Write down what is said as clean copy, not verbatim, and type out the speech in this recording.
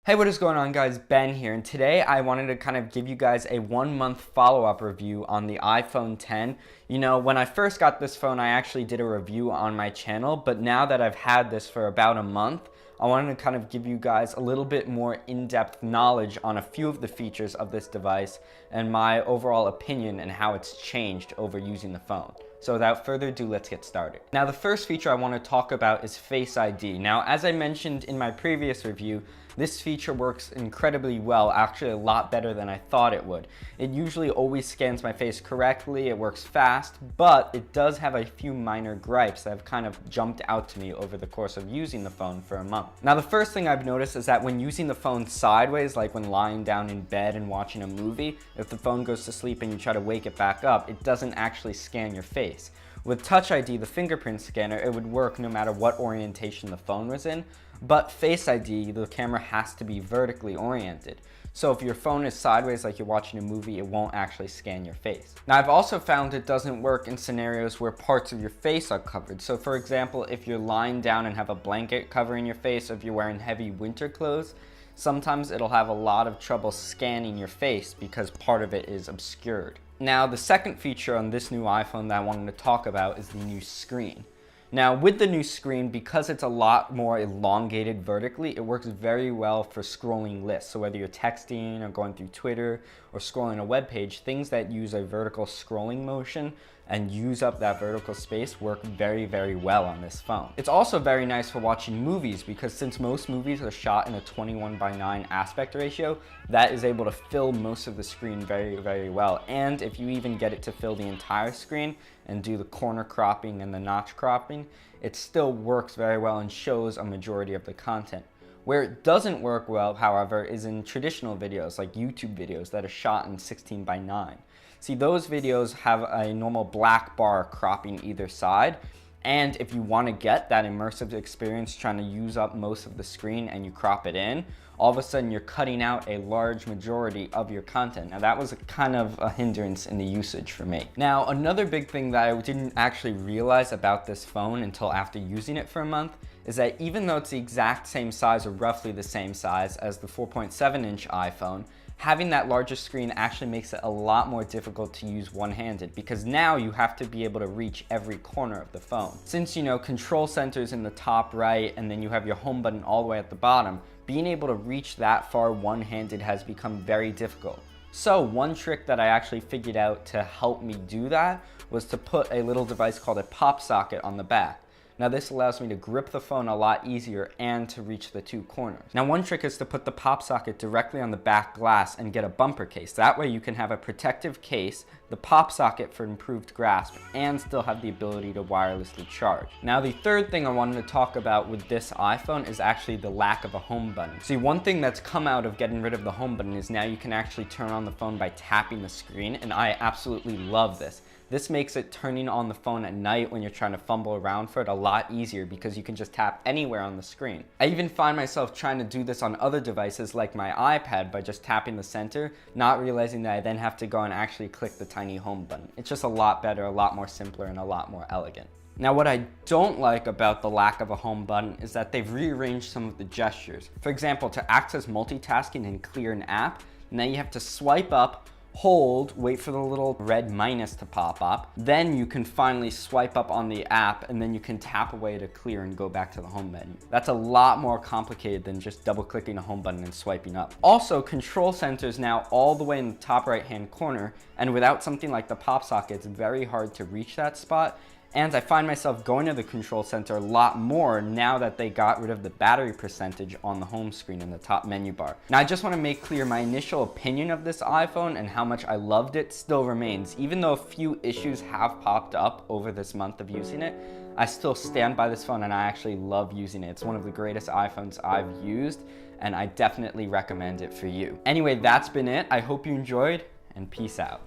Hey, what is going on, guys? Ben here, and today I wanted to kind of give you guys a 1-month follow-up review on the iPhone X. You know, when I first got this phone, I actually did a review on my channel, but now that I've had this for about a month, I wanted to kind of give you guys a little bit more in-depth knowledge on a few of the features of this device and my overall opinion and how it's changed over using the phone. So without further ado, let's get started. Now, the first feature I want to talk about is Face ID. Now, as I mentioned in my previous review, this feature works incredibly well, actually a lot better than I thought it would. It usually always scans my face correctly, it works fast, but it does have a few minor gripes that have kind of jumped out to me over the course of using the phone for a month. Now, the first thing I've noticed is that when using the phone sideways, like when lying down in bed and watching a movie, if the phone goes to sleep and you try to wake it back up, it doesn't actually scan your face. With Touch ID, the fingerprint scanner, it would work no matter what orientation the phone was in, but Face ID, the camera has to be vertically oriented. So if your phone is sideways like you're watching a movie, it won't actually scan your face. Now, I've also found it doesn't work in scenarios where parts of your face are covered. So for example, if you're lying down and have a blanket covering your face, or if you're wearing heavy winter clothes, sometimes it'll have a lot of trouble scanning your face because part of it is obscured. Now, the second feature on this new iPhone that I wanted to talk about is the new screen. Now, with the new screen, because it's a lot more elongated vertically, it works very well for scrolling lists. So whether you're texting or going through Twitter or scrolling a web page, things that use a vertical scrolling motion and use up that vertical space work very, very well on this phone. It's also very nice for watching movies because since most movies are shot in a 21:9 aspect ratio, that is able to fill most of the screen very, very well. And if you even get it to fill the entire screen and do the corner cropping and the notch cropping, it still works very well and shows a majority of the content. Where it doesn't work well, however, is in traditional videos like YouTube videos that are shot in 16:9. See, those videos have a normal black bar cropping either side, and if you want to get that immersive experience trying to use up most of the screen and you crop it in, all of a sudden you're cutting out a large majority of your content. Now, that was kind of a hindrance in the usage for me. Now, another big thing that I didn't actually realize about this phone until after using it for a month is that even though it's the exact same size or roughly the same size as the 4.7-inch iPhone, having that larger screen actually makes it a lot more difficult to use one-handed because now you have to be able to reach every corner of the phone. Since, you know, control center is in the top right and then you have your home button all the way at the bottom, being able to reach that far one-handed has become very difficult. So one trick that I actually figured out to help me do that was to put a little device called a pop socket on the back. Now, this allows me to grip the phone a lot easier and to reach the two corners. Now, one trick is to put the pop socket directly on the back glass and get a bumper case. That way you can have a protective case, the pop socket for improved grasp, and still have the ability to wirelessly charge. Now, the third thing I wanted to talk about with this iPhone is actually the lack of a home button. See, one thing that's come out of getting rid of the home button is now you can actually turn on the phone by tapping the screen, and I absolutely love this. This makes it turning on the phone at night when you're trying to fumble around for it a lot easier because you can just tap anywhere on the screen. I even find myself trying to do this on other devices like my iPad by just tapping the center, not realizing that I then have to go and actually click the tiny home button. It's just a lot better, a lot more simpler, and a lot more elegant. Now, what I don't like about the lack of a home button is that they've rearranged some of the gestures. For example, to access multitasking and clear an app, now you have to swipe up, hold, wait for the little red minus to pop up, then you can finally swipe up on the app and then you can tap away to clear and go back to the home menu. That's a lot more complicated than just double clicking a home button and swiping up. Also, control center is now all the way in the top right hand corner, and without something like the pop socket, it's very hard to reach that spot. And I find myself going to the control center a lot more now that they got rid of the battery percentage on the home screen in the top menu bar. Now, I just want to make clear my initial opinion of this iPhone and how much I loved it still remains. Even though a few issues have popped up over this month of using it, I still stand by this phone and I actually love using it. It's one of the greatest iPhones I've used, and I definitely recommend it for you. Anyway, that's been it. I hope you enjoyed, and peace out.